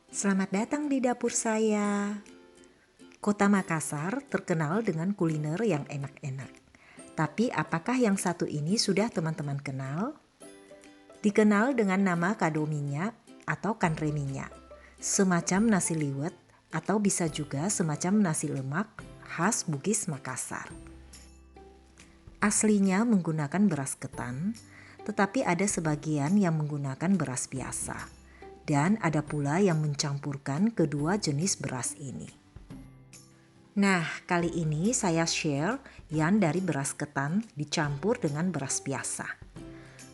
Selamat datang di dapur saya. Kota Makassar terkenal dengan kuliner yang enak-enak. Tapi apakah yang satu ini sudah teman-teman kenal? Dikenal dengan nama kado minyak atau kanre minyak. Semacam nasi liwet atau bisa juga semacam nasi lemak khas Bugis Makassar. Aslinya menggunakan beras ketan, tetapi ada sebagian yang menggunakan beras biasa. Dan ada pula yang mencampurkan kedua jenis beras ini. Nah, kali ini saya share yang dari beras ketan dicampur dengan beras biasa.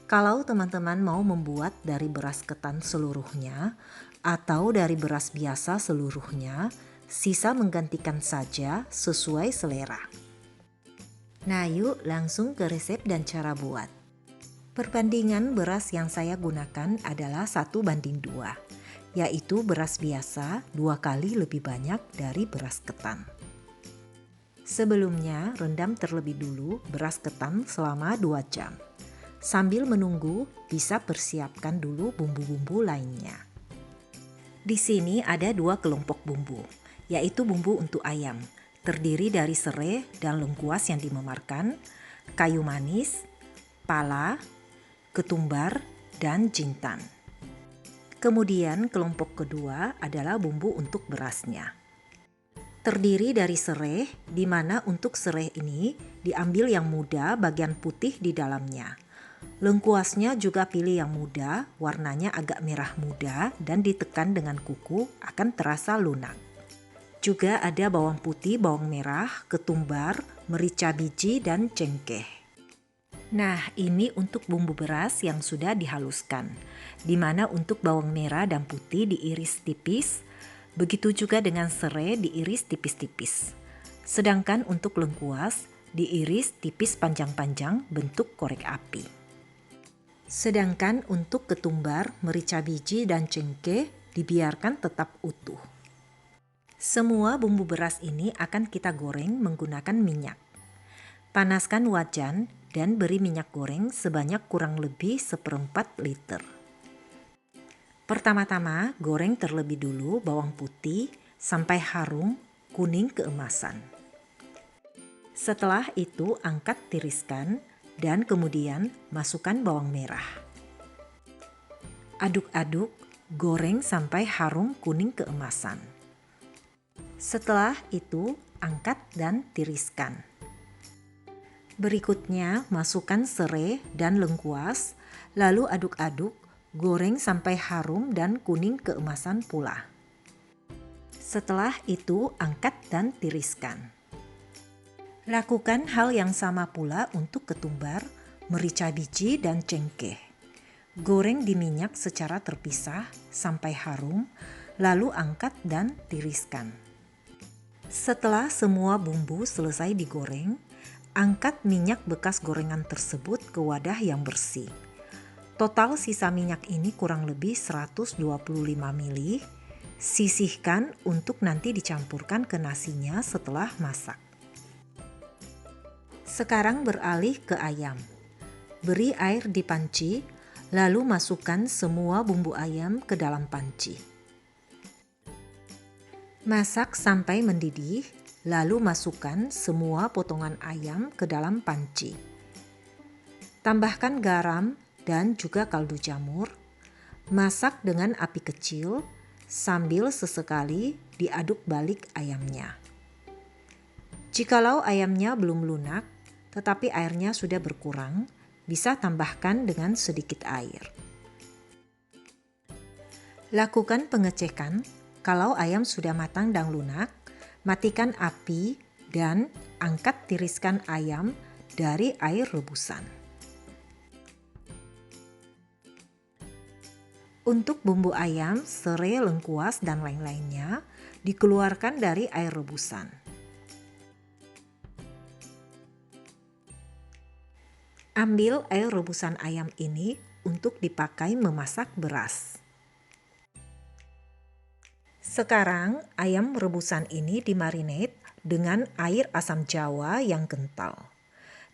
Kalau teman-teman mau membuat dari beras ketan seluruhnya atau dari beras biasa seluruhnya, sisa menggantikan saja sesuai selera. Nah, yuk langsung ke resep dan cara buat. Perbandingan beras yang saya gunakan adalah 1:2, yaitu beras biasa 2 kali lebih banyak dari beras ketan. Sebelumnya, rendam terlebih dulu beras ketan selama 2 jam. Sambil menunggu, bisa persiapkan dulu bumbu-bumbu lainnya. Di sini ada 2 kelompok bumbu, yaitu bumbu untuk ayam, terdiri dari serai dan lengkuas yang dimemarkan, kayu manis, pala, ketumbar, dan jintan. Kemudian kelompok kedua adalah bumbu untuk berasnya. Terdiri dari serai, di mana untuk serai ini diambil yang muda bagian putih di dalamnya. Lengkuasnya juga pilih yang muda, warnanya agak merah muda dan ditekan dengan kuku akan terasa lunak. Juga ada bawang putih, bawang merah, ketumbar, merica biji, dan cengkeh. Nah, ini untuk bumbu beras yang sudah dihaluskan, di mana untuk bawang merah dan putih diiris tipis. Begitu juga dengan serai diiris tipis-tipis. Sedangkan untuk lengkuas diiris tipis panjang-panjang bentuk korek api. Sedangkan untuk ketumbar, merica biji, dan cengkeh dibiarkan tetap utuh. Semua bumbu beras ini akan kita goreng menggunakan minyak. Panaskan wajan dan beri minyak goreng sebanyak kurang lebih 1/4 liter. Pertama-tama, goreng terlebih dulu bawang putih sampai harum kuning keemasan. Setelah itu, angkat tiriskan dan kemudian masukkan bawang merah. Aduk-aduk, goreng sampai harum kuning keemasan. Setelah itu, angkat dan tiriskan. Berikutnya, masukkan serai dan lengkuas, lalu aduk-aduk. Goreng sampai harum dan kuning keemasan pula. Setelah itu, angkat dan tiriskan. Lakukan hal yang sama pula untuk ketumbar, merica biji, dan cengkeh. Goreng di minyak secara terpisah sampai harum, lalu angkat dan tiriskan. Setelah semua bumbu selesai digoreng, angkat minyak bekas gorengan tersebut ke wadah yang bersih. Total sisa minyak ini kurang lebih 125 ml. Sisihkan untuk nanti dicampurkan ke nasinya setelah masak. Sekarang beralih ke ayam. Beri air di panci, lalu masukkan semua bumbu ayam ke dalam panci. Masak sampai mendidih, lalu masukkan semua potongan ayam ke dalam panci. Tambahkan garam dan juga kaldu jamur. Masak dengan api kecil sambil sesekali diaduk balik ayamnya. Jikalau ayamnya belum lunak, tetapi airnya sudah berkurang, bisa tambahkan dengan sedikit air. Lakukan pengecekan, kalau ayam sudah matang dan lunak, matikan api dan angkat tiriskan ayam dari air rebusan. Untuk bumbu ayam, serai, lengkuas, dan lain-lainnya dikeluarkan dari air rebusan. Ambil air rebusan ayam ini untuk dipakai memasak beras. Sekarang ayam rebusan ini dimarinate dengan air asam jawa yang kental.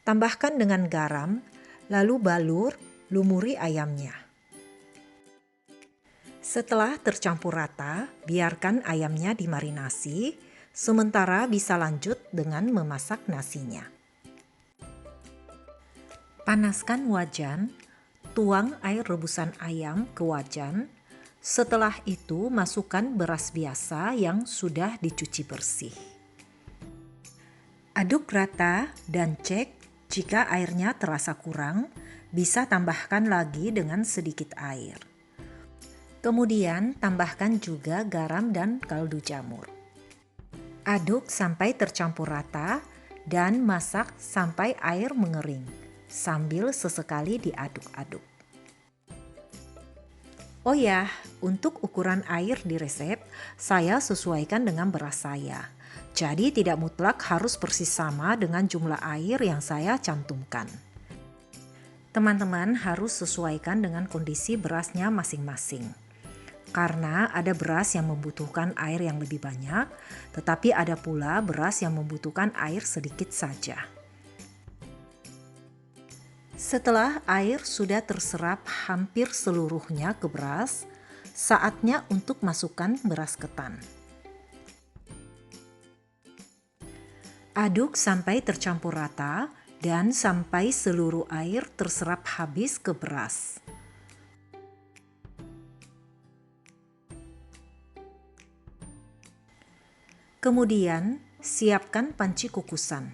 Tambahkan dengan garam, lalu balur, lumuri ayamnya. Setelah tercampur rata, biarkan ayamnya dimarinasi, sementara bisa lanjut dengan memasak nasinya. Panaskan wajan, tuang air rebusan ayam ke wajan. Setelah itu masukkan beras biasa yang sudah dicuci bersih. Aduk rata dan cek jika airnya terasa kurang, bisa tambahkan lagi dengan sedikit air. Kemudian tambahkan juga garam dan kaldu jamur. Aduk sampai tercampur rata dan masak sampai air mengering, sambil sesekali diaduk-aduk. Oh ya, untuk ukuran air di resep, saya sesuaikan dengan beras saya. Jadi tidak mutlak harus persis sama dengan jumlah air yang saya cantumkan. Teman-teman harus sesuaikan dengan kondisi berasnya masing-masing. Karena ada beras yang membutuhkan air yang lebih banyak, tetapi ada pula beras yang membutuhkan air sedikit saja. Setelah air sudah terserap hampir seluruhnya ke beras, saatnya untuk masukkan beras ketan. Aduk sampai tercampur rata dan sampai seluruh air terserap habis ke beras. Kemudian, siapkan panci kukusan.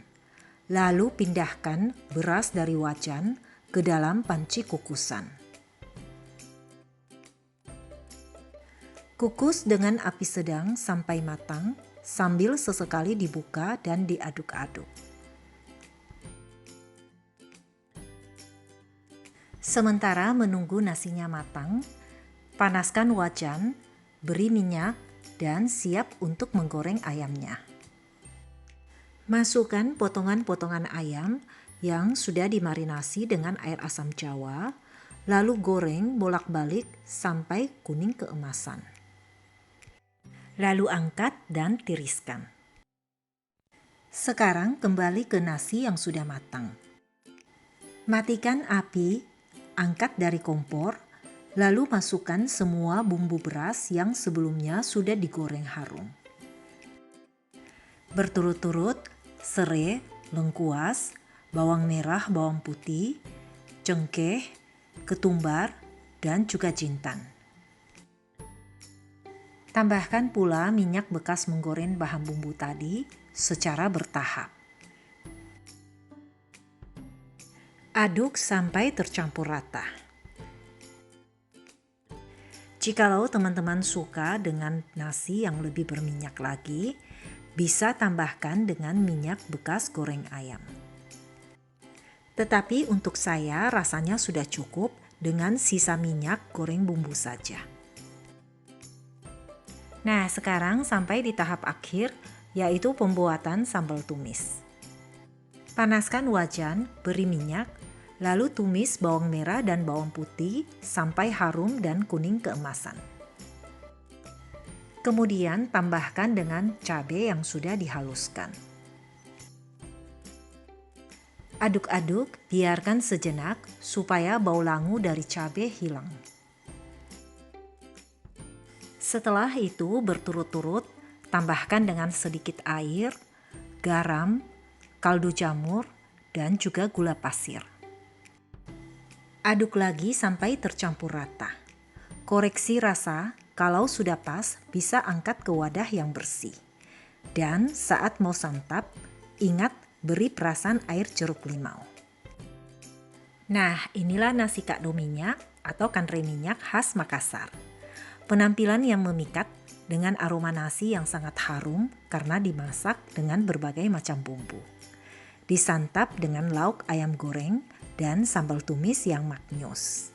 Lalu pindahkan beras dari wajan ke dalam panci kukusan. Kukus dengan api sedang sampai matang sambil sesekali dibuka dan diaduk-aduk. Sementara menunggu nasinya matang, panaskan wajan, beri minyak, dan siap untuk menggoreng ayamnya. Masukkan potongan-potongan ayam yang sudah dimarinasi dengan air asam jawa, lalu goreng bolak-balik sampai kuning keemasan. Lalu angkat dan tiriskan. Sekarang kembali ke nasi yang sudah matang. Matikan api, angkat dari kompor, lalu masukkan semua bumbu beras yang sebelumnya sudah digoreng harum. Berturut-turut serai, lengkuas, bawang merah, bawang putih, cengkeh, ketumbar, dan juga jintan. Tambahkan pula minyak bekas menggoreng bahan bumbu tadi secara bertahap. Aduk sampai tercampur rata. Jikalau teman-teman suka dengan nasi yang lebih berminyak lagi, bisa tambahkan dengan minyak bekas goreng ayam. Tetapi untuk saya rasanya sudah cukup dengan sisa minyak goreng bumbu saja. Nah, sekarang sampai di tahap akhir, yaitu pembuatan sambal tumis. Panaskan wajan, beri minyak, lalu tumis bawang merah dan bawang putih sampai harum dan kuning keemasan. Kemudian tambahkan dengan cabai yang sudah dihaluskan. Aduk-aduk, biarkan sejenak supaya bau langu dari cabai hilang. Setelah itu berturut-turut, tambahkan dengan sedikit air, garam, kaldu jamur, dan juga gula pasir. Aduk lagi sampai tercampur rata. Koreksi rasa, kalau sudah pas bisa angkat ke wadah yang bersih. Dan saat mau santap, ingat beri perasan air jeruk limau. Nah, inilah nasi kakdo minyak atau kanre minyak khas Makassar. Penampilan yang memikat dengan aroma nasi yang sangat harum karena dimasak dengan berbagai macam bumbu. Disantap dengan lauk ayam goreng dan sambal tumis yang maknyus.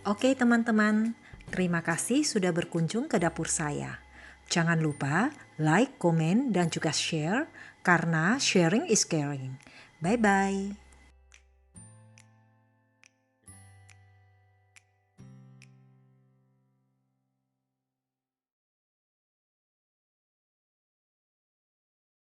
Oke teman-teman, terima kasih sudah berkunjung ke dapur saya. Jangan lupa like, komen, dan juga share karena sharing is caring. Bye-bye.